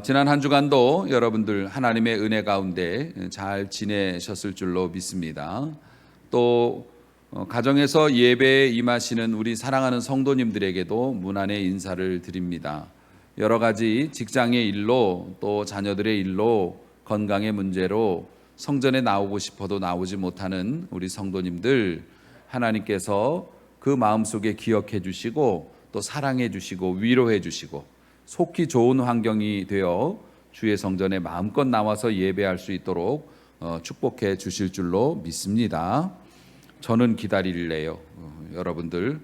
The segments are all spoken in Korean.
지난 한 주간도 여러분들 하나님의 은혜 가운데 잘 지내셨을 줄로 믿습니다. 또 가정에서 예배에 임하시는 우리 사랑하는 성도님들에게도 문안의 인사를 드립니다. 여러 가지 직장의 일로 또 자녀들의 일로 건강의 문제로 성전에 나오고 싶어도 나오지 못하는 우리 성도님들, 하나님께서 그 마음속에 기억해 주시고 또 사랑해 주시고 위로해 주시고 속히 좋은 환경이 되어 주의 성전에 마음껏 나와서 예배할 수 있도록 축복해 주실 줄로 믿습니다. 저는 기다릴래요. 여러분들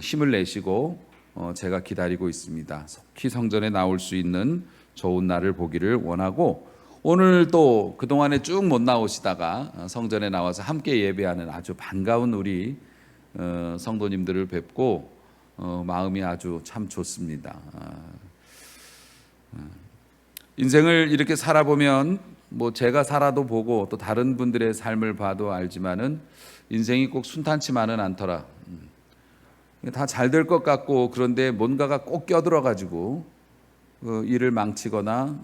힘을 내시고 제가 기다리고 있습니다. 속히 성전에 나올 수 있는 좋은 날을 보기를 원하고, 오늘 또 그동안에 쭉 못 나오시다가 성전에 나와서 함께 예배하는 아주 반가운 우리 성도님들을 뵙고 마음이 아주 참 좋습니다. 인생을 이렇게 살아보면 뭐 제가 살아도 보고 또 다른 분들의 삶을 봐도 알지만은 인생이 꼭 순탄치만은 않더라. 다 잘 될 것 같고, 그런데 뭔가가 꼭 껴들어가지고 일을 망치거나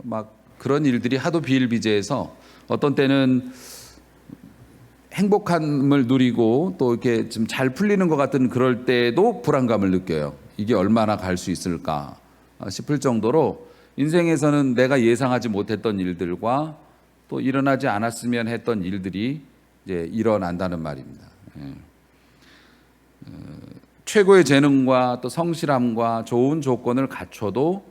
막 그런 일들이 하도 비일비재해서 어떤 때는 행복함을 누리고 또 이렇게 좀 잘 풀리는 것 같은 그럴 때도 불안감을 느껴요. 이게 얼마나 갈 수 있을까 싶을 정도로 인생에서는 내가 예상하지 못했던 일들과 또 일어나지 않았으면 했던 일들이 이제 일어난다는 말입니다. 최고의 재능과 또 성실함과 좋은 조건을 갖춰도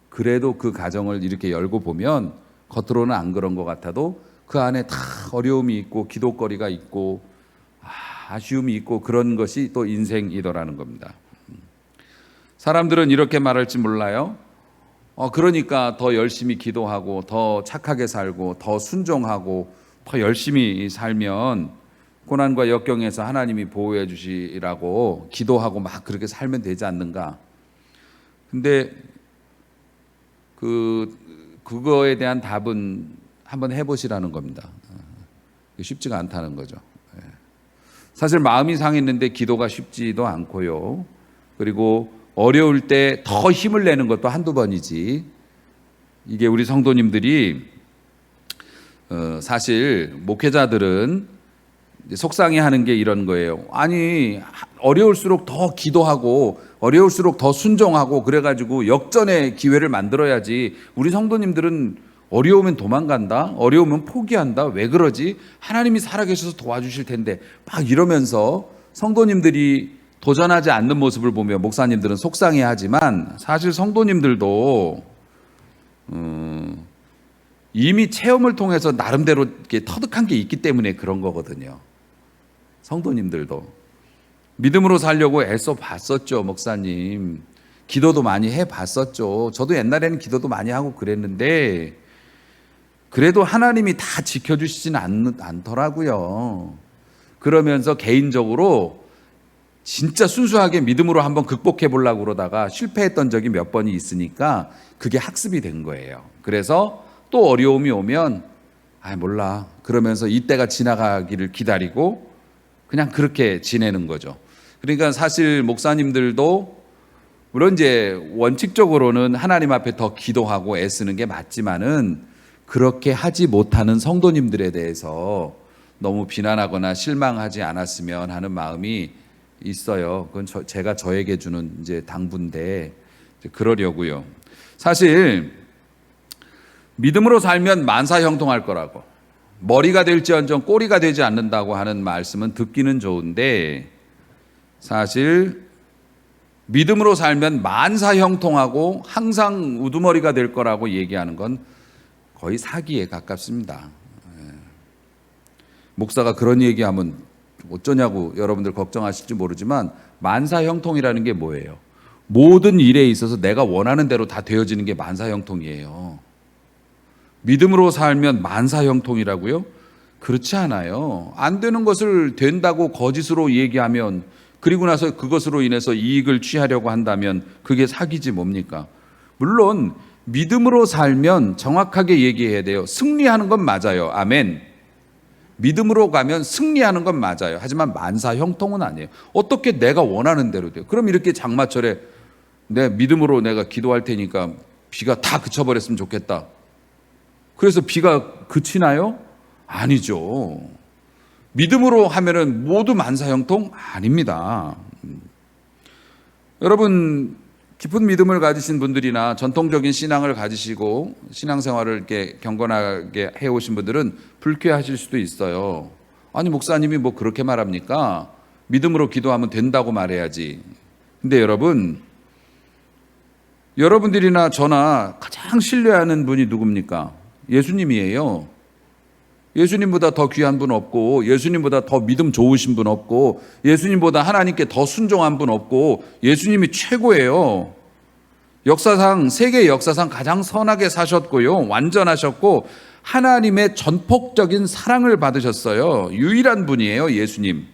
그래도 그 가정을 이렇게 열고 보면 겉으로는 안 그런 것 같아도 그 안에 다 어려움이 있고 기도거리가 있고 아쉬움이 있고 그런 것이 또 인생이더라는 겁니다. 사람들은 이렇게 말할지 몰라요. 그러니까 더 열심히 기도하고 더 착하게 살고 더 순종하고 더 열심히 살면 고난과 역경에서 하나님이 보호해 주시라고 기도하고 막 그렇게 살면 되지 않는가. 근데 그거에 대한 답은 한번 해보시라는 겁니다. 쉽지가 않다는 거죠. 사실 마음이 상했는데 기도가 쉽지도 않고요. 그리고 어려울 때 더 힘을 내는 것도 한두 번이지. 이게 우리 성도님들이 사실 목회자들은 속상해하는 게 이런 거예요. 아니, 어려울수록 더 기도하고 어려울수록 더 순종하고 그래가지고 역전의 기회를 만들어야지. 우리 성도님들은 어려우면 도망간다, 어려우면 포기한다, 왜 그러지? 하나님이 살아계셔서 도와주실 텐데 막 이러면서 성도님들이 도전하지 않는 모습을 보며 목사님들은 속상해하지만, 사실 성도님들도 이미 체험을 통해서 나름대로 이렇게 터득한 게 있기 때문에 그런 거거든요. 성도님들도 믿음으로 살려고 애써 봤었죠. 목사님 기도도 많이 해봤었죠. 저도 옛날에는 기도도 많이 하고 그랬는데 그래도 하나님이 다 지켜주시지는 않더라고요. 그러면서 개인적으로 진짜 순수하게 믿음으로 한번 극복해 보려고 그러다가 실패했던 적이 몇 번이 있으니까 그게 학습이 된 거예요. 그래서 또 어려움이 오면 몰라 그러면서 이때가 지나가기를 기다리고 그냥 그렇게 지내는 거죠. 그러니까 사실 목사님들도 물론 이제 원칙적으로는 하나님 앞에 더 기도하고 애쓰는 게 맞지만은 그렇게 하지 못하는 성도님들에 대해서 너무 비난하거나 실망하지 않았으면 하는 마음이 있어요. 그건 제가 저에게 주는 이제 당부인데 그러려고요. 사실 믿음으로 살면 만사형통할 거라고, 머리가 될지언정 꼬리가 되지 않는다고 하는 말씀은 듣기는 좋은데, 사실 믿음으로 살면 만사형통하고 항상 우두머리가 될 거라고 얘기하는 건 거의 사기에 가깝습니다. 목사가 그런 얘기하면 어쩌냐고 여러분들 걱정하실지 모르지만, 만사형통이라는 게 뭐예요? 모든 일에 있어서 내가 원하는 대로 다 되어지는 게 만사형통이에요. 믿음으로 살면 만사형통이라고요? 그렇지 않아요. 안 되는 것을 된다고 거짓으로 얘기하면, 그리고 나서 그것으로 인해서 이익을 취하려고 한다면 그게 사기지 뭡니까? 물론 믿음으로 살면 정확하게 얘기해야 돼요. 승리하는 건 맞아요. 아멘. 믿음으로 가면 승리하는 건 맞아요. 하지만 만사형통은 아니에요. 어떻게 내가 원하는 대로 돼요? 그럼 이렇게 장마철에 내 믿음으로 내가 기도할 테니까 비가 다 그쳐버렸으면 좋겠다. 그래서 비가 그치나요? 아니죠. 믿음으로 하면은 모두 만사형통? 아닙니다. 여러분, 깊은 믿음을 가지신 분들이나 전통적인 신앙을 가지시고 신앙생활을 이렇게 경건하게 해오신 분들은 불쾌하실 수도 있어요. 아니, 목사님이 뭐 그렇게 말합니까? 믿음으로 기도하면 된다고 말해야지. 근데 여러분들이나 저나 가장 신뢰하는 분이 누굽니까? 예수님이에요. 예수님보다 더 귀한 분 없고, 예수님보다 더 믿음 좋으신 분 없고, 예수님보다 하나님께 더 순종한 분 없고, 예수님이 최고예요. 역사상, 세계 역사상 가장 선하게 사셨고요, 완전하셨고 하나님의 전폭적인 사랑을 받으셨어요. 유일한 분이에요, 예수님.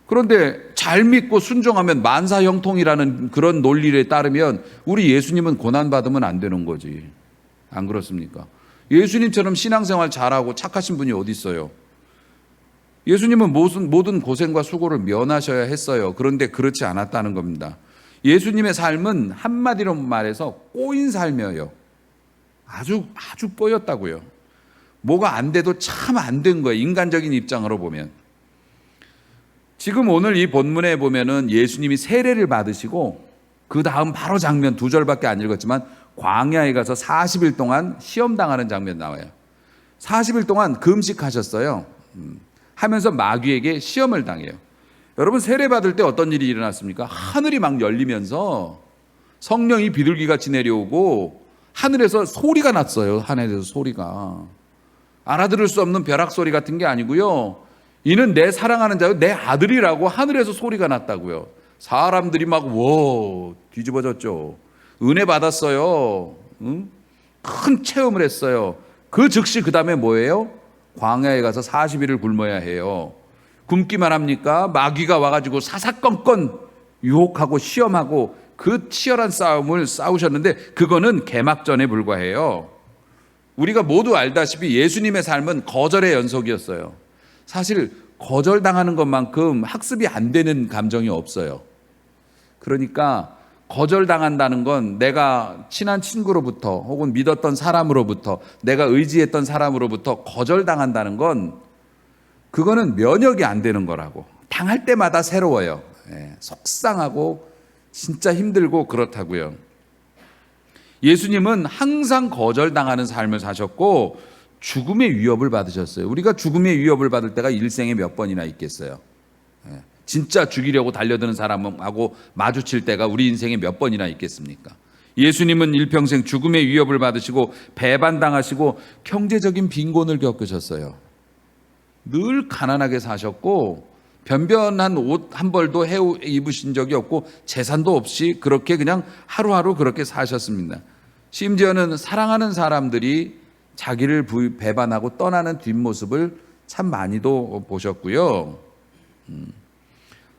그런데 잘 믿고 순종하면 만사형통이라는 그런 논리에 따르면 우리 예수님은 고난받으면 안 되는 거지. 안 그렇습니까? 예수님처럼 신앙생활 잘하고 착하신 분이 어디 있어요? 예수님은 모든 고생과 수고를 면하셔야 했어요. 그런데 그렇지 않았다는 겁니다. 예수님의 삶은 한마디로 말해서 꼬인 삶이에요. 아주 꼬였다고요. 뭐가 안 돼도 참 안 된 거예요. 인간적인 입장으로 보면. 지금 오늘 이 본문에 보면은 예수님이 세례를 받으시고 그 다음 바로 장면 2절밖에 안 읽었지만 광야에 가서 40일 동안 시험당하는 장면 나와요. 40일 동안 금식하셨어요. 하면서 마귀에게 시험을 당해요. 여러분, 세례 받을 때 어떤 일이 일어났습니까? 하늘이 막 열리면서 성령이 비둘기같이 내려오고 하늘에서 소리가 났어요. 하늘에서 소리가. 알아들을 수 없는 벼락 소리 같은 게 아니고요. 이는 내 사랑하는 자요, 내 아들이라고 하늘에서 소리가 났다고요. 사람들이 막 뒤집어졌죠. 은혜 받았어요. 큰 체험을 했어요. 그 즉시 그 다음에 뭐예요? 광야에 가서 40일을 굶어야 해요. 굶기만 합니까? 마귀가 와가지고 사사건건 유혹하고 시험하고 그 치열한 싸움을 싸우셨는데 그거는 개막전에 불과해요. 우리가 모두 알다시피 예수님의 삶은 거절의 연속이었어요. 사실 거절당하는 것만큼 학습이 안 되는 감정이 없어요. 그러니까 거절당한다는 건 내가 친한 친구로부터 혹은 믿었던 사람으로부터 내가 의지했던 사람으로부터 거절당한다는 건 그거는 면역이 안 되는 거라고. 당할 때마다 새로워요. 속상하고 진짜 힘들고 그렇다고요. 예수님은 항상 거절당하는 삶을 사셨고 죽음의 위협을 받으셨어요. 우리가 죽음의 위협을 받을 때가 일생에 몇 번이나 있겠어요. 진짜 죽이려고 달려드는 사람하고 마주칠 때가 우리 인생에 몇 번이나 있겠습니까? 예수님은 일평생 죽음의 위협을 받으시고 배반당하시고 경제적인 빈곤을 겪으셨어요. 늘 가난하게 사셨고 변변한 옷 한 벌도 입으신 적이 없고 재산도 없이 그렇게 그냥 하루하루 그렇게 사셨습니다. 심지어는 사랑하는 사람들이 자기를 배반하고 떠나는 뒷모습을 참 많이도 보셨고요.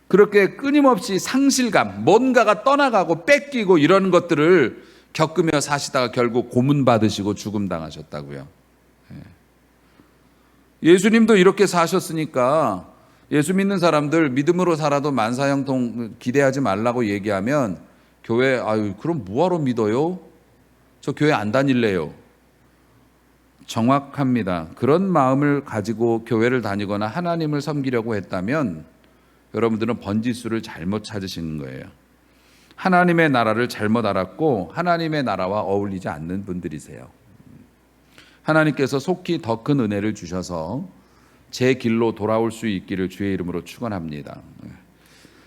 그렇게 끊임없이 상실감, 뭔가가 떠나가고 뺏기고 이런 것들을 겪으며 사시다가 결국 고문받으시고 죽음당하셨다고요. 예수님도 이렇게 사셨으니까 예수 믿는 사람들 믿음으로 살아도 만사형통 기대하지 말라고 얘기하면 교회 그럼 뭐하러 믿어요? 저 교회 안 다닐래요. 정확합니다. 그런 마음을 가지고 교회를 다니거나 하나님을 섬기려고 했다면 여러분들은 번지수를 잘못 찾으시는 거예요. 하나님의 나라를 잘못 알았고 하나님의 나라와 어울리지 않는 분들이세요. 하나님께서 속히 더 큰 은혜를 주셔서 제 길로 돌아올 수 있기를 주의 이름으로 축원합니다.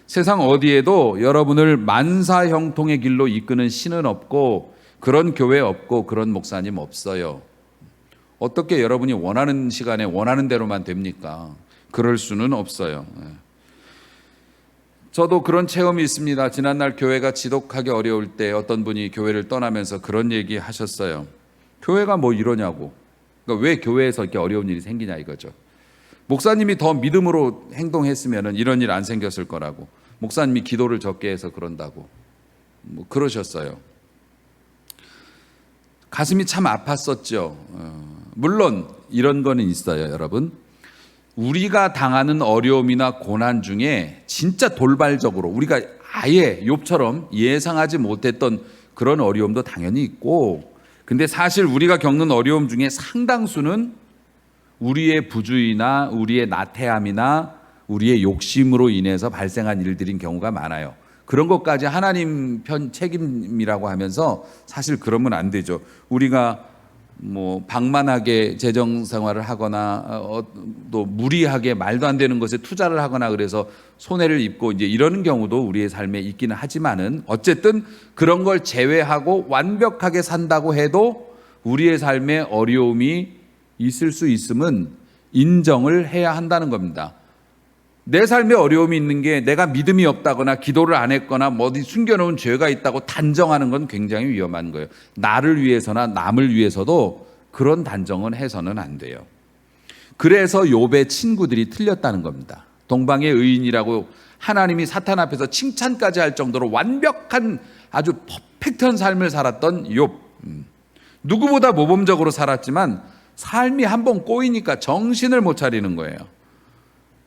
세상 어디에도 여러분을 만사형통의 길로 이끄는 신은 없고 그런 교회 없고 그런 목사님 없어요. 어떻게 여러분이 원하는 시간에 원하는 대로만 됩니까? 그럴 수는 없어요. 저도 그런 체험이 있습니다. 지난날 교회가 지독하게 어려울 때 어떤 분이 교회를 떠나면서 그런 얘기 하셨어요. 교회가 뭐 이러냐고. 그러니까 왜 교회에서 이렇게 어려운 일이 생기냐 이거죠. 목사님이 더 믿음으로 행동했으면 이런 일 안 생겼을 거라고. 목사님이 기도를 적게 해서 그런다고. 뭐 그러셨어요. 가슴이 참 아팠었죠. 물론 이런 거는 있어요, 여러분. 우리가 당하는 어려움이나 고난 중에 진짜 돌발적으로 우리가 아예 욥처럼 예상하지 못했던 그런 어려움도 당연히 있고, 근데 사실 우리가 겪는 어려움 중에 상당수는 우리의 부주의나 우리의 나태함이나 우리의 욕심으로 인해서 발생한 일들인 경우가 많아요. 그런 것까지 하나님 편 책임이라고 하면서 사실 그러면 안 되죠. 우리가 뭐 방만하게 재정 생활을 하거나 또 무리하게 말도 안 되는 것에 투자를 하거나 그래서 손해를 입고 이제 이러는 경우도 우리의 삶에 있기는 하지만은 어쨌든 그런 걸 제외하고 완벽하게 산다고 해도 우리의 삶에 어려움이 있을 수 있음은 인정을 해야 한다는 겁니다. 내 삶에 어려움이 있는 게 내가 믿음이 없다거나 기도를 안 했거나 뭐 어디 숨겨놓은 죄가 있다고 단정하는 건 굉장히 위험한 거예요. 나를 위해서나 남을 위해서도 그런 단정은 해서는 안 돼요. 그래서 욥의 친구들이 틀렸다는 겁니다. 동방의 의인이라고 하나님이 사탄 앞에서 칭찬까지 할 정도로 완벽한 아주 퍼펙트한 삶을 살았던 욥. 누구보다 모범적으로 살았지만 삶이 한번 꼬이니까 정신을 못 차리는 거예요.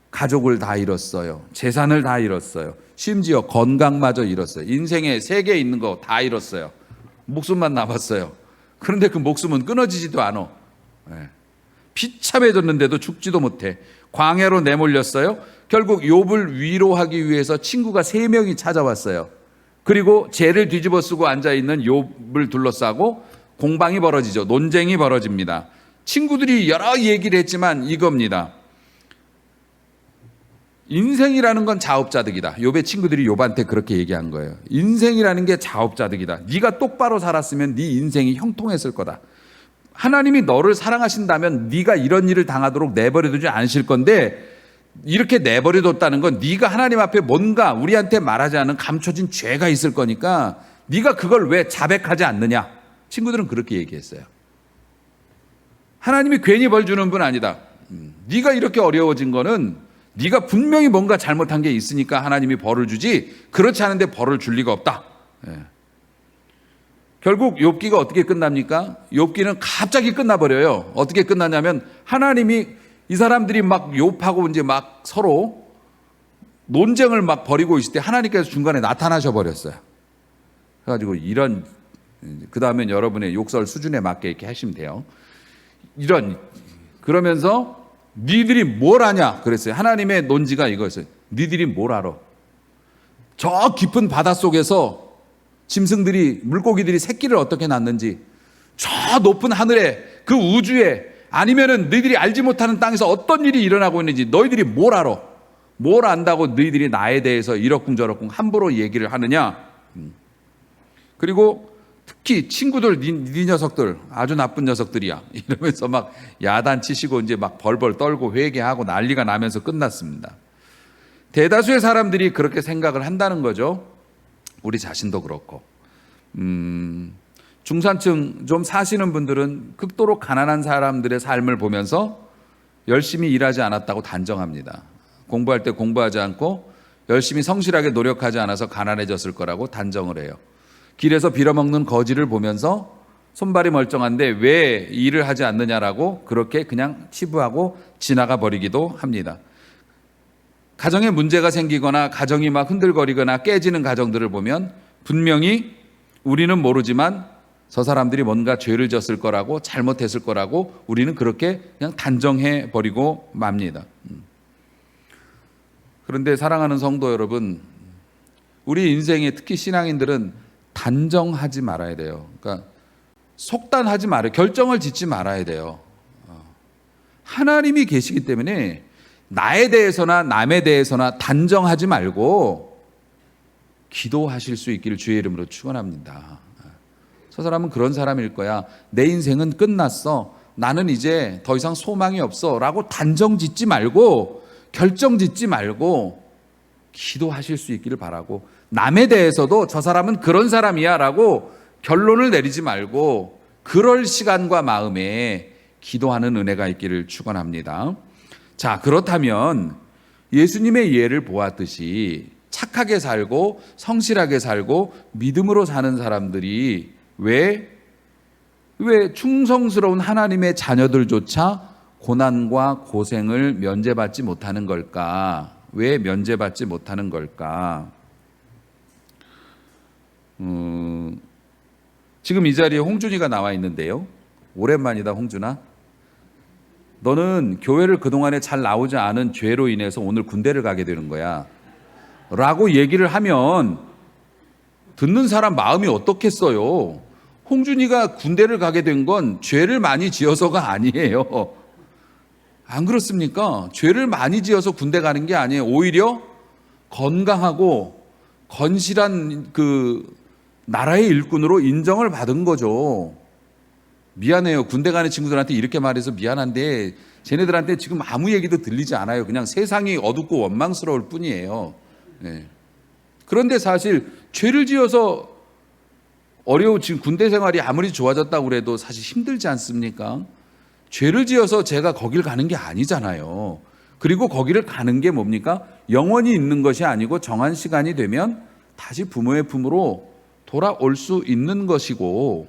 가족을 다 잃었어요. 재산을 다 잃었어요. 심지어 건강마저 잃었어요. 인생에 세계에 있는 거 다 잃었어요. 목숨만 남았어요. 그런데 그 목숨은 끊어지지도 않아. 비참해졌는데도 죽지도 못해. 광야로 내몰렸어요. 결국 욥을 위로하기 위해서 친구가 3명이 찾아왔어요. 그리고 죄를 뒤집어 쓰고 앉아있는 욥을 둘러싸고 공방이 벌어지죠. 논쟁이 벌어집니다. 친구들이 여러 얘기를 했지만 이겁니다. 인생이라는 건 자업자득이다. 욥의 친구들이 욥한테 그렇게 얘기한 거예요. 인생이라는 게 자업자득이다. 네가 똑바로 살았으면 네 인생이 형통했을 거다. 하나님이 너를 사랑하신다면 네가 이런 일을 당하도록 내버려두지 않으실 건데 이렇게 내버려뒀다는 건 네가 하나님 앞에 뭔가 우리한테 말하지 않은 감춰진 죄가 있을 거니까 네가 그걸 왜 자백하지 않느냐. 친구들은 그렇게 얘기했어요. 하나님이 괜히 벌 주는 분 아니다. 네가 이렇게 어려워진 거는 네가 분명히 뭔가 잘못한 게 있으니까 하나님이 벌을 주지 그렇지 않은데 벌을 줄 리가 없다. 결국 욥기가 어떻게 끝납니까? 욥기는 갑자기 끝나버려요. 어떻게 끝나냐면 하나님이 이 사람들이 막 욥하고 이제 막 서로 논쟁을 막 벌이고 있을 때 하나님께서 중간에 나타나셔 버렸어요. 그래가지고 이런 그 다음엔 여러분의 욕설 수준에 맞게 이렇게 하시면 돼요. 그러면서 니들이 뭘 아냐 그랬어요. 하나님의 논지가 이거였어요. 니들이 뭘 알아? 저 깊은 바닷속에서 짐승들이 물고기들이 새끼를 어떻게 낳는지 저 높은 하늘에 그 우주에 아니면은 너희들이 알지 못하는 땅에서 어떤 일이 일어나고 있는지 너희들이 뭘 알아? 뭘 안다고 너희들이 나에 대해서 이러쿵저러쿵 함부로 얘기를 하느냐? 그리고 특히 친구들 네 녀석들 아주 나쁜 녀석들이야 이러면서 막 야단치시고 이제 막 벌벌 떨고 회개하고 난리가 나면서 끝났습니다. 대다수의 사람들이 그렇게 생각을 한다는 거죠. 우리 자신도 그렇고 중산층 좀 사시는 분들은 극도로 가난한 사람들의 삶을 보면서 열심히 일하지 않았다고 단정합니다. 공부할 때 공부하지 않고 열심히 성실하게 노력하지 않아서 가난해졌을 거라고 단정을 해요. 길에서 빌어먹는 거지를 보면서 손발이 멀쩡한데 왜 일을 하지 않느냐라고 그렇게 그냥 치부하고 지나가 버리기도 합니다. 가정에 문제가 생기거나 가정이 막 흔들거리거나 깨지는 가정들을 보면 분명히 우리는 모르지만 저 사람들이 뭔가 죄를 졌을 거라고 잘못했을 거라고 우리는 그렇게 그냥 단정해 버리고 맙니다. 그런데 사랑하는 성도 여러분, 우리 인생에 특히 신앙인들은 단정하지 말아야 돼요. 그러니까 속단하지 말아요. 결정을 짓지 말아야 돼요. 하나님이 계시기 때문에 나에 대해서나 남에 대해서나 단정하지 말고 기도하실 수 있기를 주의 이름으로 축원합니다. 저 사람은 그런 사람일 거야. 내 인생은 끝났어. 나는 이제 더 이상 소망이 없어. 라고 단정 짓지 말고 결정 짓지 말고 기도하실 수 있기를 바라고 남에 대해서도 저 사람은 그런 사람이야 라고 결론을 내리지 말고 그럴 시간과 마음에 기도하는 은혜가 있기를 축원합니다. 자, 그렇다면 예수님의 예를 보았듯이 착하게 살고 성실하게 살고 믿음으로 사는 사람들이 왜 충성스러운 하나님의 자녀들조차 고난과 고생을 면제받지 못하는 걸까? 왜 면제받지 못하는 걸까? 지금 이 자리에 홍준이가 나와 있는데요. 오랜만이다, 홍준아. 너는 교회를 그동안에 잘 나오지 않은 죄로 인해서 오늘 군대를 가게 되는 거야. 라고 얘기를 하면 듣는 사람 마음이 어떻겠어요? 홍준이가 군대를 가게 된 건 죄를 많이 지어서가 아니에요. 안 그렇습니까? 죄를 많이 지어서 군대 가는 게 아니에요. 오히려 건강하고 건실한 그 나라의 일꾼으로 인정을 받은 거죠. 미안해요. 군대 가는 친구들한테 이렇게 말해서 미안한데 쟤네들한테 지금 아무 얘기도 들리지 않아요. 그냥 세상이 어둡고 원망스러울 뿐이에요. 네. 그런데 사실 죄를 지어서 지금 군대 생활이 아무리 좋아졌다고 그래도 사실 힘들지 않습니까? 죄를 지어서 제가 거길 가는 게 아니잖아요. 그리고 거기를 가는 게 뭡니까? 영원히 있는 것이 아니고 정한 시간이 되면 다시 부모의 품으로 돌아올 수 있는 것이고,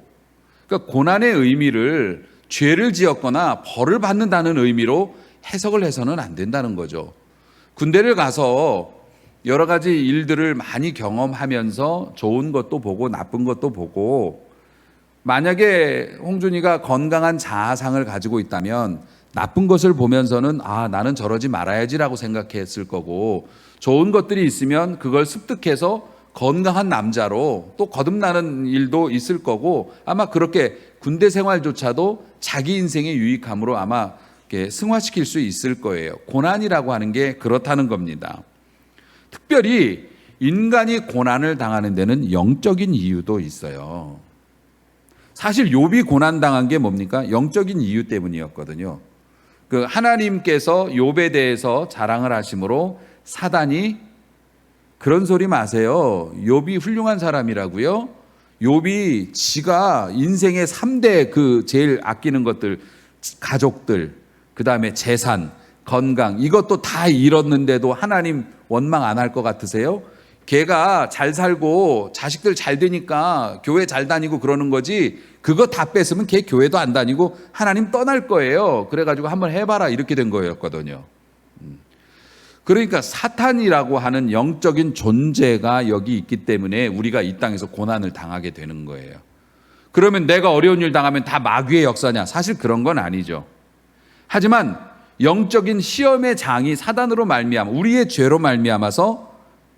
그러니까 고난의 의미를 죄를 지었거나 벌을 받는다는 의미로 해석을 해서는 안 된다는 거죠. 군대를 가서 여러 가지 일들을 많이 경험하면서 좋은 것도 보고 나쁜 것도 보고, 만약에 홍준이가 건강한 자아상을 가지고 있다면 나쁜 것을 보면서는 나는 저러지 말아야지라고 생각했을 거고, 좋은 것들이 있으면 그걸 습득해서 건강한 남자로 또 거듭나는 일도 있을 거고, 아마 그렇게 군대 생활조차도 자기 인생의 유익함으로 아마 승화시킬 수 있을 거예요. 고난이라고 하는 게 그렇다는 겁니다. 특별히 인간이 고난을 당하는 데는 영적인 이유도 있어요. 사실 욥이 고난당한 게 뭡니까? 영적인 이유 때문이었거든요. 그 하나님께서 욥에 대해서 자랑을 하심으로 사단이 그런 소리 마세요. 욥이 훌륭한 사람이라고요. 욥이 지가 인생의 3대 그 제일 아끼는 것들, 가족들, 그 다음에 재산, 건강, 이것도 다 잃었는데도 하나님 원망 안 할 것 같으세요? 걔가 잘 살고 자식들 잘 되니까 교회 잘 다니고 그러는 거지, 그거 다 뺐으면 걔 교회도 안 다니고 하나님 떠날 거예요. 그래가지고 한번 해봐라 이렇게 된 거였거든요. 그러니까 사탄이라고 하는 영적인 존재가 여기 있기 때문에 우리가 이 땅에서 고난을 당하게 되는 거예요. 그러면 내가 어려운 일 당하면 다 마귀의 역사냐? 사실 그런 건 아니죠. 하지만 영적인 시험의 장이 사단으로 말미암아, 우리의 죄로 말미암아서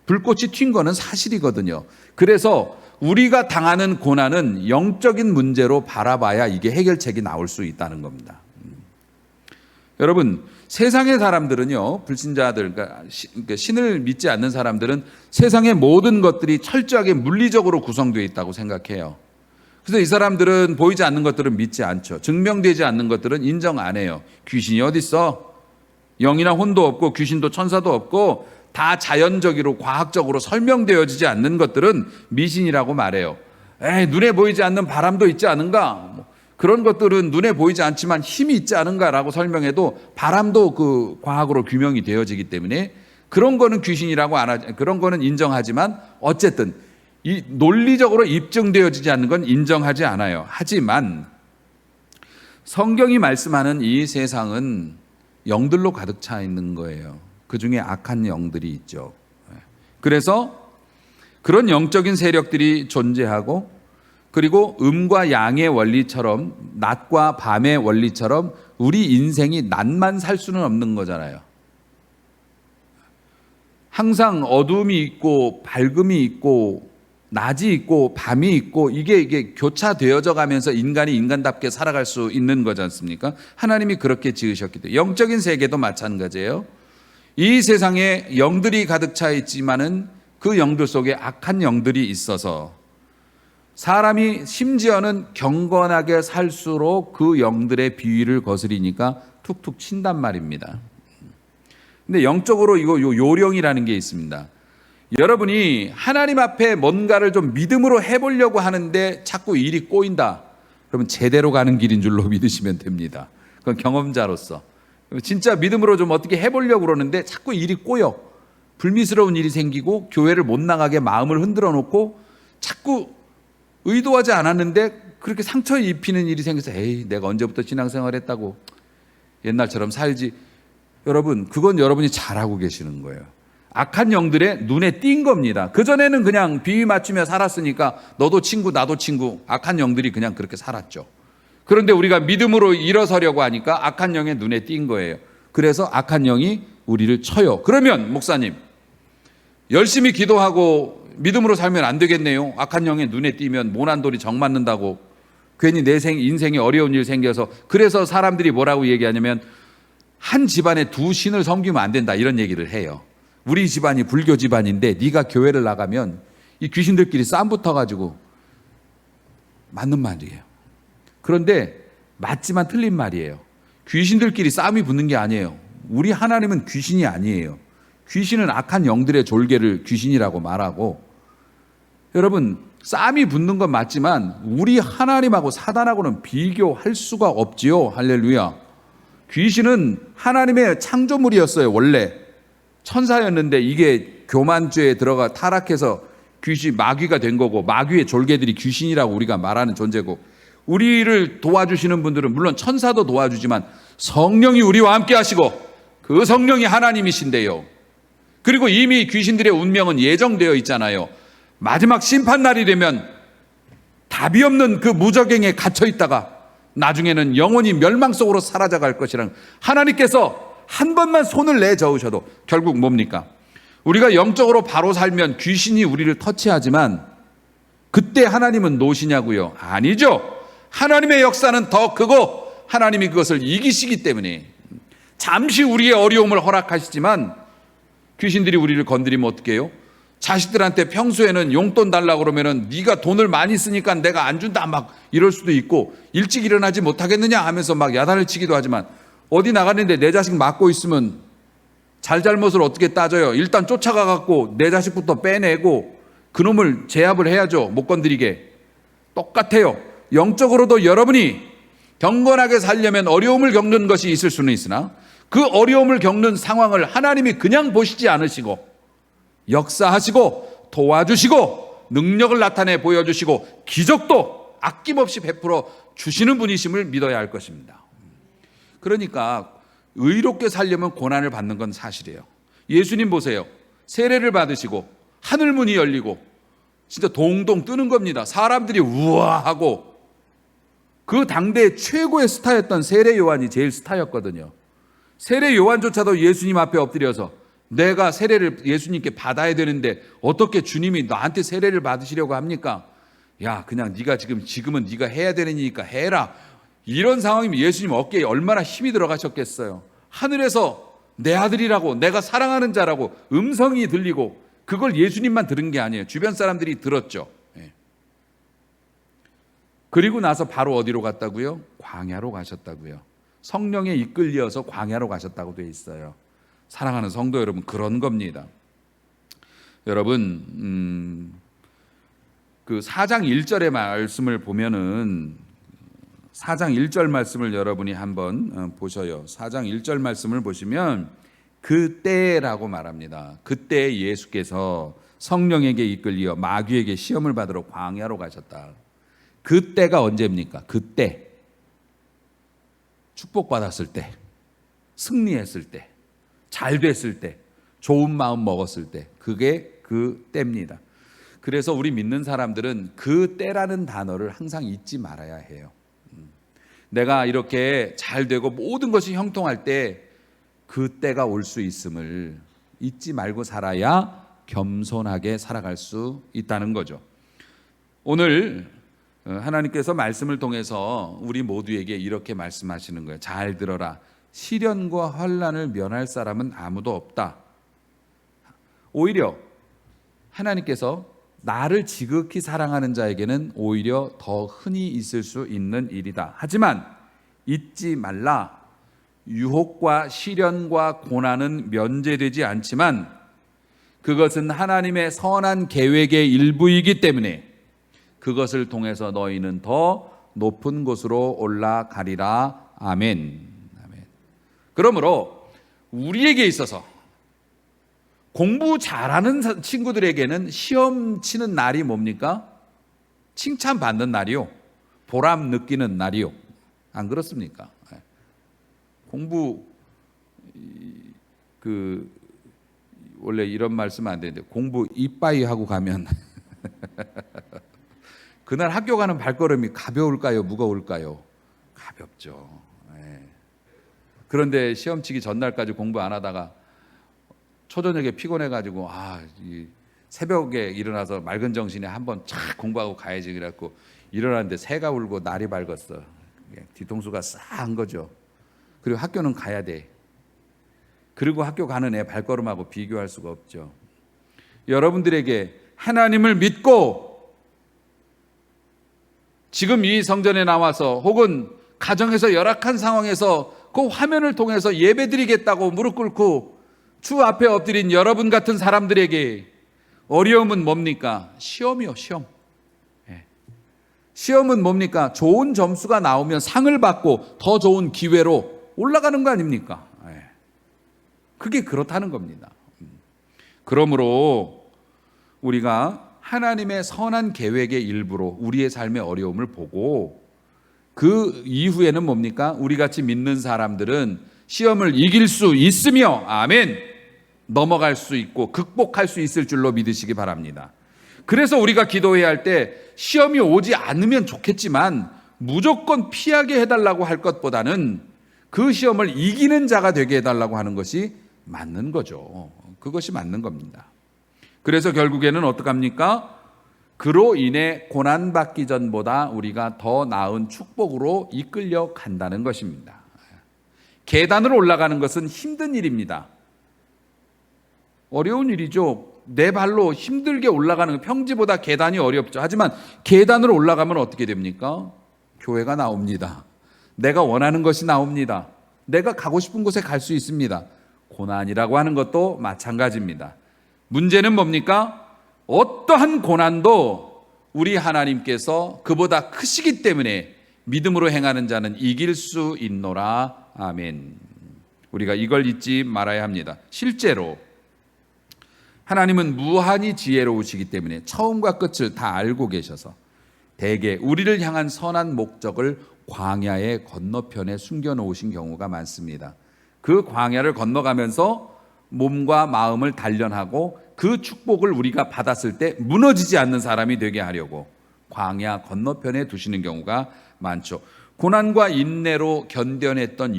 불꽃이 튄 거는 사실이거든요. 그래서 우리가 당하는 고난은 영적인 문제로 바라봐야 이게 해결책이 나올 수 있다는 겁니다. 여러분, 세상의 사람들은요, 불신자들, 그러니까 신을 믿지 않는 사람들은 세상의 모든 것들이 철저하게 물리적으로 구성되어 있다고 생각해요. 그래서 이 사람들은 보이지 않는 것들은 믿지 않죠. 증명되지 않는 것들은 인정 안 해요. 귀신이 어디 있어? 영이나 혼도 없고 귀신도 천사도 없고 다 자연적으로 과학적으로 설명되어지지 않는 것들은 미신이라고 말해요. 눈에 보이지 않는 바람도 있지 않은가? 그런 것들은 눈에 보이지 않지만 힘이 있지 않은가라고 설명해도 바람도 그 과학으로 규명이 되어지기 때문에 그런 거는 귀신이라고 안 하지, 그런 거는 인정하지만 어쨌든 이 논리적으로 입증되어지지 않는 건 인정하지 않아요. 하지만 성경이 말씀하는 이 세상은 영들로 가득 차 있는 거예요. 그 중에 악한 영들이 있죠. 그래서 그런 영적인 세력들이 존재하고, 그리고 음과 양의 원리처럼, 낮과 밤의 원리처럼 우리 인생이 낮만 살 수는 없는 거잖아요. 항상 어둠이 있고 밝음이 있고 낮이 있고 밤이 있고 이게 교차되어져 가면서 인간이 인간답게 살아갈 수 있는 거지 않습니까? 하나님이 그렇게 지으셨기 때문에. 영적인 세계도 마찬가지예요. 이 세상에 영들이 가득 차 있지만은 그 영들 속에 악한 영들이 있어서 사람이 심지어는 경건하게 살수록 그 영들의 비위를 거스리니까 툭툭 친단 말입니다. 근데 영적으로 이거 요령이라는 게 있습니다. 여러분이 하나님 앞에 뭔가를 좀 믿음으로 해보려고 하는데 자꾸 일이 꼬인다. 그러면 제대로 가는 길인 줄로 믿으시면 됩니다. 그건 경험자로서. 진짜 믿음으로 좀 어떻게 해보려고 그러는데 자꾸 일이 꼬여. 불미스러운 일이 생기고 교회를 못 나가게 마음을 흔들어 놓고 자꾸 의도하지 않았는데 그렇게 상처 입히는 일이 생겨서 내가 언제부터 신앙생활 했다고 옛날처럼 살지. 여러분, 그건 여러분이 잘하고 계시는 거예요. 악한 영들의 눈에 띈 겁니다. 그전에는 그냥 비위 맞추며 살았으니까 너도 친구 나도 친구, 악한 영들이 그냥 그렇게 살았죠. 그런데 우리가 믿음으로 일어서려고 하니까 악한 영의 눈에 띈 거예요. 그래서 악한 영이 우리를 쳐요. 그러면 목사님, 열심히 기도하고 믿음으로 살면 안 되겠네요. 악한 영의 눈에 띄면 모난 돌이 정 맞는다고 괜히 내 인생에 어려운 일 생겨서. 그래서 사람들이 뭐라고 얘기하냐면 한 집안에 두 신을 섬기면 안 된다 이런 얘기를 해요. 우리 집안이 불교 집안인데 네가 교회를 나가면 이 귀신들끼리 싸움 붙어가지고 맞는 말이에요. 그런데 맞지만 틀린 말이에요. 귀신들끼리 싸움이 붙는 게 아니에요. 우리 하나님은 귀신이 아니에요. 귀신은 악한 영들의 졸개를 귀신이라고 말하고, 여러분 싸움이 붙는 건 맞지만 우리 하나님하고 사단하고는 비교할 수가 없지요. 할렐루야. 귀신은 하나님의 창조물이었어요. 원래 천사였는데 이게 교만죄에 들어가 타락해서 귀신 마귀가 된 거고, 마귀의 졸개들이 귀신이라고 우리가 말하는 존재고, 우리를 도와주시는 분들은 물론 천사도 도와주지만 성령이 우리와 함께 하시고 그 성령이 하나님이신데요. 그리고 이미 귀신들의 운명은 예정되어 있잖아요. 마지막 심판날이 되면 답이 없는 그 무저갱에 갇혀 있다가 나중에는 영원히 멸망 속으로 사라져갈 것이라는, 하나님께서 한 번만 손을 내저으셔도 결국 뭡니까? 우리가 영적으로 바로 살면 귀신이 우리를 터치하지만 그때 하나님은 노시냐고요? 아니죠. 하나님의 역사는 더 크고 하나님이 그것을 이기시기 때문에 잠시 우리의 어려움을 허락하시지만 귀신들이 우리를 건드리면 어떻게 해요? 자식들한테 평소에는 용돈 달라고 그러면은 네가 돈을 많이 쓰니까 내가 안 준다 막 이럴 수도 있고, 일찍 일어나지 못하겠느냐 하면서 막 야단을 치기도 하지만 어디 나가는데 내 자식 맞고 있으면 잘잘못을 어떻게 따져요? 일단 쫓아가 갖고 내 자식부터 빼내고 그놈을 제압을 해야죠. 못 건드리게. 똑같아요. 영적으로도 여러분이 경건하게 살려면 어려움을 겪는 것이 있을 수는 있으나 그 어려움을 겪는 상황을 하나님이 그냥 보시지 않으시고 역사하시고 도와주시고 능력을 나타내 보여주시고 기적도 아낌없이 베풀어 주시는 분이심을 믿어야 할 것입니다. 그러니까 의롭게 살려면 고난을 받는 건 사실이에요. 예수님 보세요. 세례를 받으시고 하늘문이 열리고 진짜 동동 뜨는 겁니다. 사람들이 우와하고, 그 당대 최고의 스타였던 세례 요한이 제일 스타였거든요. 세례 요한조차도 예수님 앞에 엎드려서 내가 세례를 예수님께 받아야 되는데 어떻게 주님이 나한테 세례를 받으시려고 합니까? 야, 그냥 네가 지금은 네가 해야 되니까 해라. 이런 상황이면 예수님 어깨에 얼마나 힘이 들어가셨겠어요. 하늘에서 내 아들이라고, 내가 사랑하는 자라고 음성이 들리고, 그걸 예수님만 들은 게 아니에요. 주변 사람들이 들었죠. 그리고 나서 바로 어디로 갔다고요? 광야로 가셨다고요. 성령에 이끌려서 광야로 가셨다고 돼 있어요. 사랑하는 성도 여러분, 그런 겁니다. 여러분, 그 4장 1절의 말씀을 보면은 4장 1절 말씀을 여러분이 한번 보셔요. 4장 1절 말씀을 보시면 그때라고 말합니다. 그때 예수께서 성령에게 이끌려 마귀에게 시험을 받으러 광야로 가셨다. 그때가 언제입니까? 그때 축복받았을 때, 승리했을 때, 잘 됐을 때, 좋은 마음 먹었을 때, 그게 그 때입니다. 그래서 우리 믿는 사람들은 그 때라는 단어를 항상 잊지 말아야 해요. 내가 이렇게 잘 되고 모든 것이 형통할 때 그 때가 올 수 있음을 잊지 말고 살아야 겸손하게 살아갈 수 있다는 거죠. 오늘 하나님께서 말씀을 통해서 우리 모두에게 이렇게 말씀하시는 거예요. 잘 들어라. 시련과 환난을 면할 사람은 아무도 없다. 오히려 하나님께서 나를 지극히 사랑하는 자에게는 오히려 더 흔히 있을 수 있는 일이다. 하지만 잊지 말라. 유혹과 시련과 고난은 면제되지 않지만 그것은 하나님의 선한 계획의 일부이기 때문에 그것을 통해서 너희는 더 높은 곳으로 올라가리라. 아멘. 아멘. 그러므로 우리에게 있어서 공부 잘하는 친구들에게는 시험 치는 날이 뭡니까? 칭찬받는 날이요. 보람 느끼는 날이요. 안 그렇습니까? 공부 원래 이런 말씀 안 되는데 공부 이빠이 하고 가면 그날 학교 가는 발걸음이 가벼울까요? 무거울까요? 가볍죠. 예. 그런데 시험 치기 전날까지 공부 안 하다가 초저녁에 피곤해가지고 이 새벽에 일어나서 맑은 정신에 한번 착 공부하고 가야지 그래갖고 일어났는데 새가 울고 날이 밝았어. 뒤통수가 싸한 거죠. 그리고 학교는 가야 돼. 그리고 학교 가는 애 발걸음하고 비교할 수가 없죠. 여러분들에게 하나님을 믿고 지금 이 성전에 나와서 혹은 가정에서 열악한 상황에서 그 화면을 통해서 예배드리겠다고 무릎 꿇고 주 앞에 엎드린 여러분 같은 사람들에게 어려움은 뭡니까? 시험이요, 시험. 시험은 뭡니까? 좋은 점수가 나오면 상을 받고 더 좋은 기회로 올라가는 거 아닙니까? 그게 그렇다는 겁니다. 그러므로 우리가 하나님의 선한 계획의 일부로 우리의 삶의 어려움을 보고 그 이후에는 뭡니까? 우리같이 믿는 사람들은 시험을 이길 수 있으며 아멘, 넘어갈 수 있고 극복할 수 있을 줄로 믿으시기 바랍니다. 그래서 우리가 기도해야 할 때 시험이 오지 않으면 좋겠지만 무조건 피하게 해달라고 할 것보다는 그 시험을 이기는 자가 되게 해달라고 하는 것이 맞는 거죠. 그것이 맞는 겁니다. 그래서 결국에는 어떡합니까? 그로 인해 고난받기 전보다 우리가 더 나은 축복으로 이끌려 간다는 것입니다. 계단으로 올라가는 것은 힘든 일입니다. 어려운 일이죠. 내 발로 힘들게 올라가는 것, 평지보다 계단이 어렵죠. 하지만 계단으로 올라가면 어떻게 됩니까? 교회가 나옵니다. 내가 원하는 것이 나옵니다. 내가 가고 싶은 곳에 갈 수 있습니다. 고난이라고 하는 것도 마찬가지입니다. 문제는 뭡니까? 어떠한 고난도 우리 하나님께서 그보다 크시기 때문에 믿음으로 행하는 자는 이길 수 있노라. 아멘. 우리가 이걸 잊지 말아야 합니다. 실제로 하나님은 무한히 지혜로우시기 때문에 처음과 끝을 다 알고 계셔서 대개 우리를 향한 선한 목적을 광야의 건너편에 숨겨놓으신 경우가 많습니다. 그 광야를 건너가면서 몸과 마음을 단련하고 그 축복을 우리가 받았을 때 무너지지 않는 사람이 되게 하려고 광야 건너편에 두시는 경우가 많죠. 고난과 인내로 견뎌냈던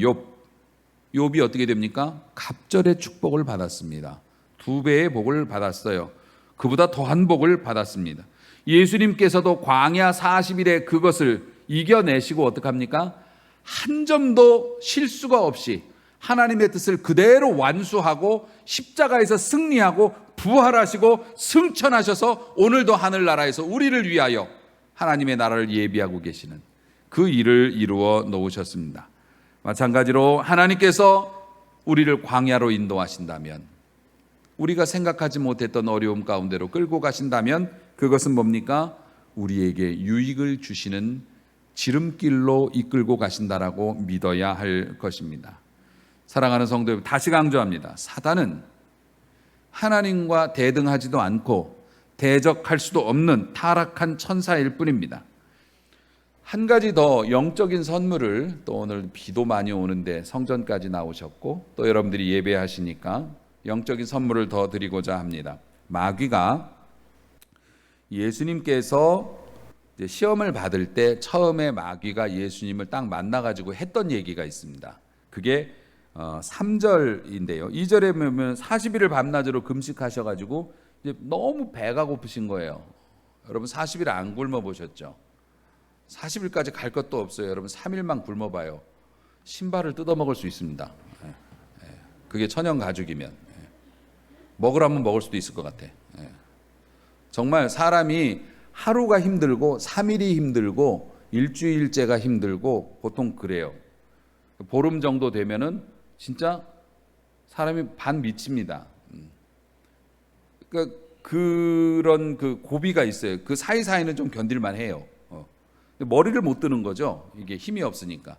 욥이 어떻게 됩니까? 갑절의 축복을 받았습니다. 2배의 복을 받았어요. 그보다 더한 복을 받았습니다. 예수님께서도 광야 40일에 그것을 이겨내시고 어떡합니까? 한 점도 실수가 없이 하나님의 뜻을 그대로 완수하고 십자가에서 승리하고 부활하시고 승천하셔서 오늘도 하늘나라에서 우리를 위하여 하나님의 나라를 예비하고 계시는 그 일을 이루어 놓으셨습니다. 마찬가지로 하나님께서 우리를 광야로 인도하신다면, 우리가 생각하지 못했던 어려움 가운데로 끌고 가신다면 그것은 뭡니까? 우리에게 유익을 주시는 지름길로 이끌고 가신다라고 믿어야 할 것입니다. 사랑하는 성도 여러분, 다시 강조합니다. 사단은 하나님과 대등하지도 않고 대적할 수도 없는 타락한 천사일 뿐입니다. 한 가지 더 영적인 선물을, 또 오늘 비도 많이 오는데 성전까지 나오셨고 또 여러분들이 예배하시니까 영적인 선물을 더 드리고자 합니다. 마귀가 예수님께서 시험을 받을 때 처음에 마귀가 예수님을 딱 만나가지고 했던 얘기가 있습니다. 그게 3절인데요. 2절에 보면 40일을 밤낮으로 금식하셔가지고 이제 너무 배가 고프신 거예요. 여러분 40일 안 굶어 보셨죠? 40일까지 갈 것도 없어요. 여러분 3일만 굶어봐요. 신발을 뜯어먹을 수 있습니다. 그게 천연 가죽이면. 먹으라면 먹을 수도 있을 것 같아. 정말 사람이 하루가 힘들고 3일이 힘들고 일주일째가 힘들고 보통 그래요. 보름 정도 되면은 진짜 사람이 반 미칩니다. 그러니까 그런 그 고비가 있어요. 그 사이사이는 좀 견딜만 해요. 머리를 못 드는 거죠. 이게 힘이 없으니까.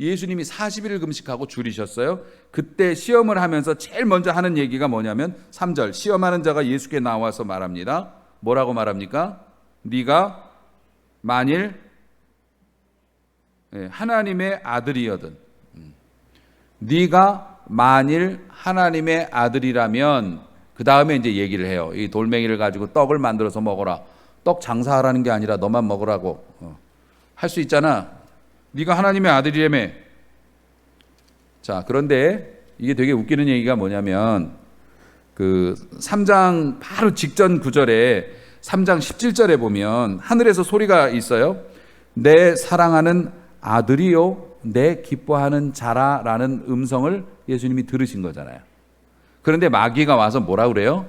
예수님이 40일을 금식하고 줄이셨어요. 그때 시험을 하면서 제일 먼저 하는 얘기가 뭐냐면 3절, 시험하는 자가 예수께 나와서 말합니다. 뭐라고 말합니까? 네가 만일 하나님의 아들이거든, 네가 만일 하나님의 아들이라면 그 다음에 이제 얘기를 해요. 이 돌멩이를 가지고 떡을 만들어서 먹어라. 떡 장사하라는 게 아니라 너만 먹으라고. 할 수 있잖아. 네가 하나님의 아들이라며. 자, 그런데 이게 되게 웃기는 얘기가 뭐냐면 그 3장 바로 직전 구절에 3장 17절에 보면 하늘에서 소리가 있어요. 내 사랑하는 아들이요 내 기뻐하는 자라라는 음성을 예수님이 들으신 거잖아요. 그런데 마귀가 와서 뭐라 그래요?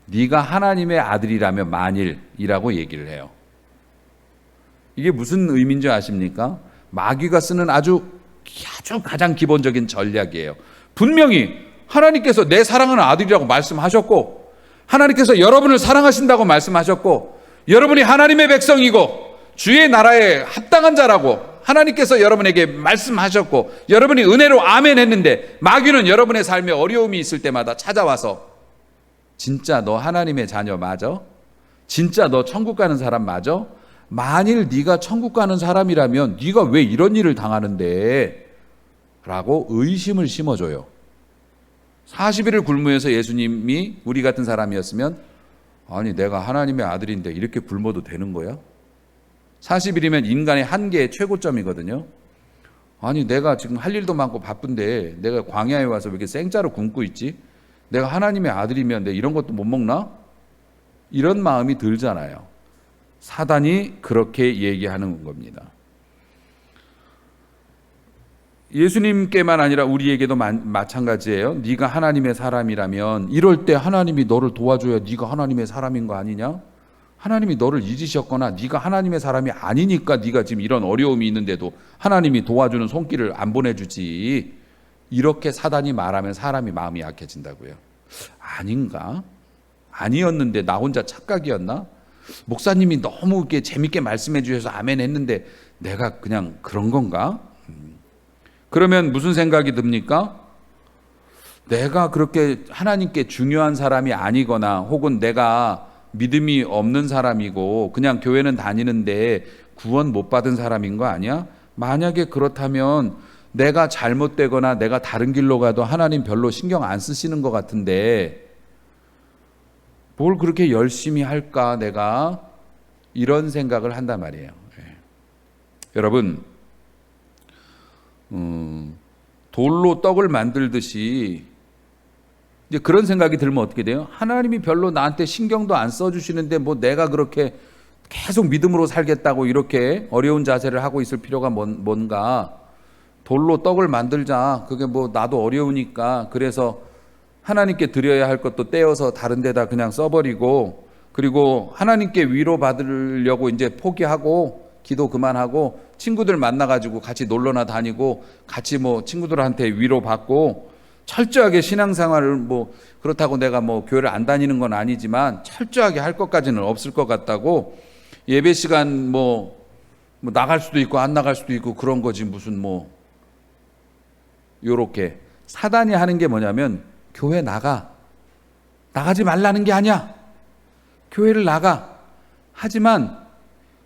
네가 하나님의 아들이라면 만일이라고 얘기를 해요. 이게 무슨 의미인 줄 아십니까? 마귀가 쓰는 아주 가장 기본적인 전략이에요. 분명히 하나님께서 내 사랑하는 아들이라고 말씀하셨고 하나님께서 여러분을 사랑하신다고 말씀하셨고 여러분이 하나님의 백성이고 주의 나라에 합당한 자라고 하나님께서 여러분에게 말씀하셨고 여러분이 은혜로 아멘 했는데 마귀는 여러분의 삶에 어려움이 있을 때마다 찾아와서 진짜 너 하나님의 자녀 맞아? 진짜 너 천국 가는 사람 맞아? 만일 네가 천국 가는 사람이라면 네가 왜 이런 일을 당하는데? 라고 의심을 심어줘요. 40일을 굶으면서 예수님이 우리 같은 사람이었으면 아니 내가 하나님의 아들인데 이렇게 굶어도 되는 거야? 40일이면 인간의 한계의 최고점이거든요. 아니 내가 지금 할 일도 많고 바쁜데 내가 광야에 와서 왜 이렇게 생짜로 굶고 있지? 내가 하나님의 아들이면 내가 이런 것도 못 먹나? 이런 마음이 들잖아요. 사단이 그렇게 얘기하는 겁니다. 예수님께만 아니라 우리에게도 마찬가지예요. 네가 하나님의 사람이라면 이럴 때 하나님이 너를 도와줘야 네가 하나님의 사람인 거 아니냐? 하나님이 너를 잊으셨거나 네가 하나님의 사람이 아니니까 네가 지금 이런 어려움이 있는데도 하나님이 도와주는 손길을 안 보내주지. 이렇게 사단이 말하면 사람이 마음이 약해진다고요. 아닌가? 아니었는데 나 혼자 착각이었나? 목사님이 너무 이렇게 재밌게 말씀해 주셔서 아멘 했는데 내가 그냥 그런 건가? 그러면 무슨 생각이 듭니까? 내가 그렇게 하나님께 중요한 사람이 아니거나 혹은 내가 믿음이 없는 사람이고 그냥 교회는 다니는데 구원 못 받은 사람인 거 아니야? 만약에 그렇다면 내가 잘못되거나 내가 다른 길로 가도 하나님 별로 신경 안 쓰시는 것 같은데 뭘 그렇게 열심히 할까 내가 이런 생각을 한단 말이에요. 여러분 돌로 떡을 만들듯이 이제 그런 생각이 들면 어떻게 돼요? 하나님이 별로 나한테 신경도 안 써주시는데 뭐 내가 그렇게 계속 믿음으로 살겠다고 이렇게 어려운 자세를 하고 있을 필요가 뭔가. 돌로 떡을 만들자. 그게 뭐 나도 어려우니까 그래서 하나님께 드려야 할 것도 떼어서 다른 데다 그냥 써버리고 그리고 하나님께 위로 받으려고 이제 포기하고 기도 그만하고 친구들 만나가지고 같이 놀러나 다니고 같이 뭐 친구들한테 위로받고 철저하게 신앙생활을 뭐 그렇다고 내가 뭐 교회를 안 다니는 건 아니지만 철저하게 할 것까지는 없을 것 같다고 예배 시간 뭐 나갈 수도 있고 안 나갈 수도 있고 그런 거지 무슨 뭐 요렇게 사단이 하는 게 뭐냐면 교회 나가지 말라는 게 아니야. 교회를 나가. 하지만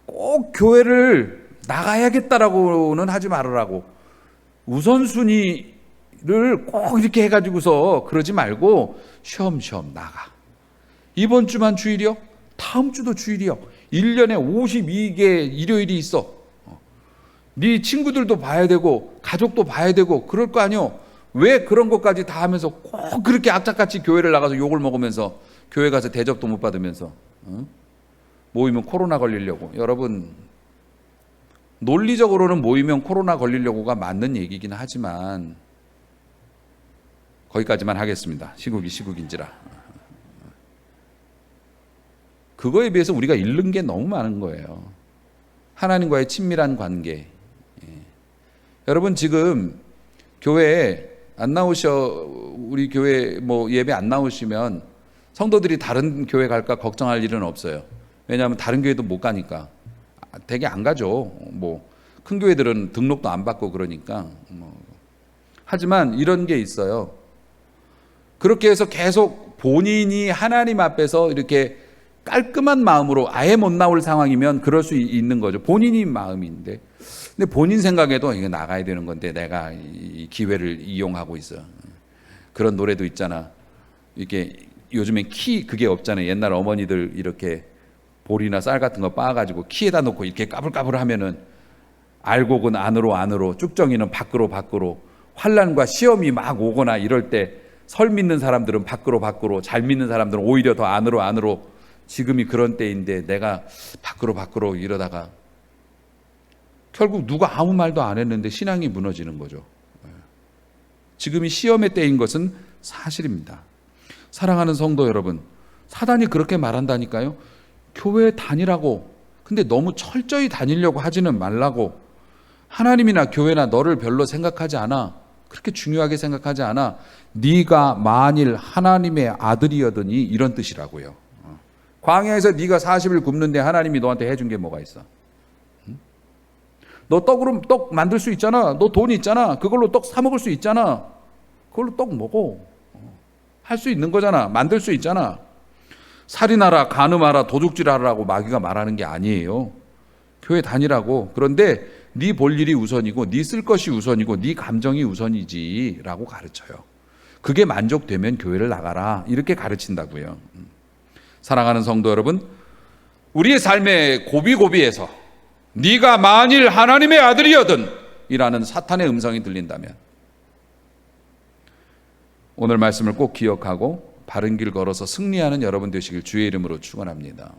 꼭 교회를 나가야겠다라고는 하지 말으라고. 우선순위를 꼭 이렇게 해가지고서 그러지 말고 쉬엄쉬엄 나가. 이번 주만 주일이요? 다음 주도 주일이요. 1년에 52개 일요일이 있어. 네 친구들도 봐야 되고 가족도 봐야 되고 그럴 거 아니요. 왜 그런 것까지 다 하면서 꼭 그렇게 악착같이 교회를 나가서 욕을 먹으면서 교회 가서 대접도 못 받으면서 모이면 코로나 걸리려고. 여러분 논리적으로는 모이면 코로나 걸리려고가 맞는 얘기긴 하지만 거기까지만 하겠습니다. 시국이 시국인지라. 그거에 비해서 우리가 잃는 게 너무 많은 거예요. 하나님과의 친밀한 관계. 여러분 지금 교회에 안 우리 교회 뭐 예배 안 나오시면 성도들이 다른 교회 갈까 걱정할 일은 없어요. 왜냐하면 다른 교회도 못 가니까. 되게 안 가죠. 뭐 큰 교회들은 등록도 안 받고 그러니까. 하지만 이런 게 있어요. 그렇게 해서 계속 본인이 하나님 앞에서 이렇게 깔끔한 마음으로 아예 못 나올 상황이면 그럴 수 있는 거죠. 본인이 마음인데. 근데 본인 생각에도 이거 나가야 되는 건데 내가 이 기회를 이용하고 있어. 그런 노래도 있잖아. 이렇게 요즘엔 그게 없잖아요. 옛날 어머니들 이렇게 볼이나 쌀 같은 거 빻아가지고 키에다 놓고 이렇게 까불까불 하면은 알곡은 안으로 쭉정이는 밖으로 환난과 시험이 막 오거나 이럴 때 설 믿는 사람들은 밖으로 잘 믿는 사람들은 오히려 더 안으로 지금이 그런 때인데 내가 밖으로 이러다가 결국 누가 아무 말도 안 했는데 신앙이 무너지는 거죠. 지금이 시험의 때인 것은 사실입니다. 사랑하는 성도 여러분, 사단이 그렇게 말한다니까요. 교회 다니라고. 근데 너무 철저히 다니려고 하지는 말라고. 하나님이나 교회나 너를 별로 생각하지 않아. 그렇게 중요하게 생각하지 않아. 네가 만일 하나님의 아들이어더니 이런 뜻이라고요. 광야에서 네가 40일 굶는데 하나님이 너한테 해준 게 뭐가 있어? 너 떡 만들 수 있잖아. 너 돈 있잖아. 그걸로 떡 사 먹을 수 있잖아. 그걸로 떡 먹어. 할 수 있는 거잖아. 만들 수 있잖아. 살인하라, 간음하라, 도둑질하라고 마귀가 말하는 게 아니에요. 교회 다니라고. 그런데 네 볼 일이 우선이고 네 쓸 것이 우선이고 네 감정이 우선이지라고 가르쳐요. 그게 만족되면 교회를 나가라. 이렇게 가르친다고요. 사랑하는 성도 여러분, 우리의 삶의 고비고비에서 네가 만일 하나님의 아들이거든 이라는 사탄의 음성이 들린다면 오늘 말씀을 꼭 기억하고 바른 길 걸어서 승리하는 여러분 되시길 주의 이름으로 축원합니다.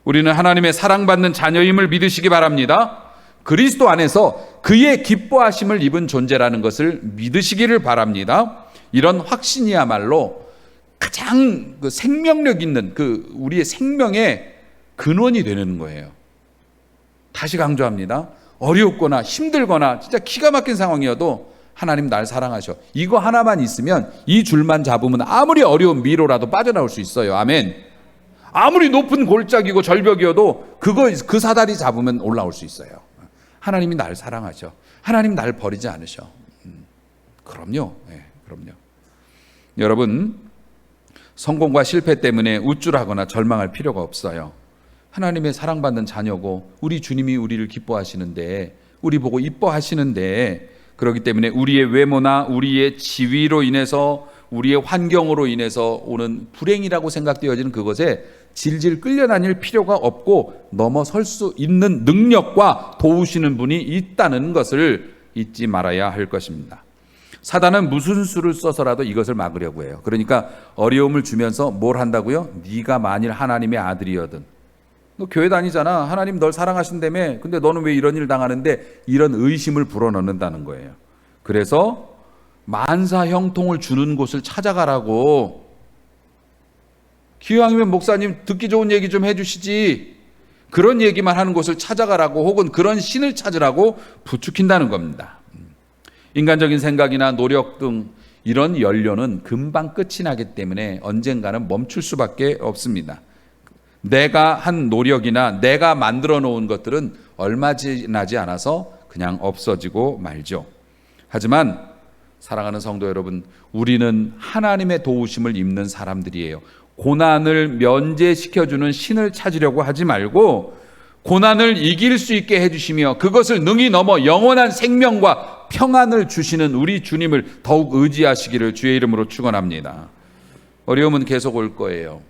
우리는 하나님의 사랑받는 자녀임을 믿으시기 바랍니다. 그리스도 안에서 그의 기뻐하심을 입은 존재라는 것을 믿으시기를 바랍니다. 이런 확신이야말로 가장 생명력 있는 우리의 생명의 근원이 되는 거예요. 다시 강조합니다. 어렵거나 힘들거나 진짜 기가 막힌 상황이어도 하나님 날 사랑하셔. 이거 하나만 있으면 이 줄만 잡으면 아무리 어려운 미로라도 빠져나올 수 있어요. 아멘. 아무리 높은 골짜기고 절벽이어도 그 사다리 잡으면 올라올 수 있어요. 하나님이 날 사랑하셔. 하나님 날 버리지 않으셔. 그럼요. 네, 그럼요. 여러분, 성공과 실패 때문에 우쭐하거나 절망할 필요가 없어요. 하나님의 사랑받는 자녀고 우리 주님이 우리를 기뻐하시는데 우리 보고 이뻐하시는데 그렇기 때문에 우리의 외모나 우리의 지위로 인해서 우리의 환경으로 인해서 오는 불행이라고 생각되어지는 그것에 질질 끌려다닐 필요가 없고 넘어설 수 있는 능력과 도우시는 분이 있다는 것을 잊지 말아야 할 것입니다. 사단은 무슨 수를 써서라도 이것을 막으려고 해요. 그러니까 어려움을 주면서 뭘 한다고요? 네가 만일 하나님의 아들이거든. 너 교회 다니잖아. 하나님 널 사랑하신다며. 근데 너는 왜 이런 일 당하는데? 이런 의심을 불어넣는다는 거예요. 그래서 만사 형통을 주는 곳을 찾아가라고. 기왕이면 목사님 듣기 좋은 얘기 좀 해주시지. 그런 얘기만 하는 곳을 찾아가라고 혹은 그런 신을 찾으라고 부추긴다는 겁니다. 인간적인 생각이나 노력 등 이런 연료는 금방 끝이 나기 때문에 언젠가는 멈출 수밖에 없습니다. 내가 한 노력이나 내가 만들어 놓은 것들은 얼마 지나지 않아서 그냥 없어지고 말죠. 하지만 사랑하는 성도 여러분, 우리는 하나님의 도우심을 입는 사람들이에요. 고난을 면제시켜주는 신을 찾으려고 하지 말고 고난을 이길 수 있게 해주시며 그것을 능히 넘어 영원한 생명과 평안을 주시는 우리 주님을 더욱 의지하시기를 주의 이름으로 축원합니다. 어려움은 계속 올 거예요.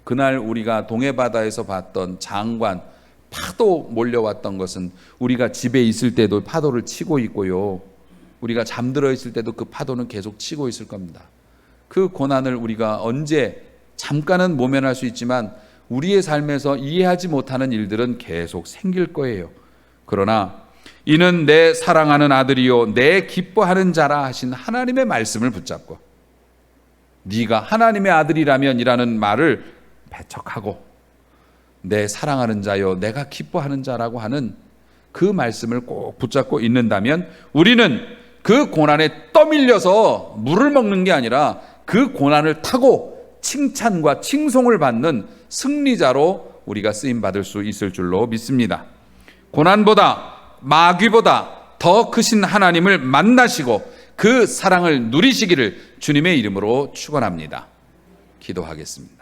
그날 우리가 동해바다에서 봤던 장관, 파도 몰려왔던 것은 우리가 집에 있을 때도 파도를 치고 있고요. 우리가 잠들어 있을 때도 그 파도는 계속 치고 있을 겁니다. 그 고난을 우리가 언제 잠깐은 모면할 수 있지만 우리의 삶에서 이해하지 못하는 일들은 계속 생길 거예요. 그러나 이는 내 사랑하는 아들이요 내 기뻐하는 자라 하신 하나님의 말씀을 붙잡고 네가 하나님의 아들이라면 이라는 말을 배척하고 내 사랑하는 자요 내가 기뻐하는 자라고 하는 그 말씀을 꼭 붙잡고 있는다면 우리는 그 고난에 떠밀려서 물을 먹는 게 아니라 그 고난을 타고 칭찬과 칭송을 받는 승리자로 우리가 쓰임받을 수 있을 줄로 믿습니다. 고난보다 마귀보다 더 크신 하나님을 만나시고 그 사랑을 누리시기를 주님의 이름으로 축원합니다. 기도하겠습니다.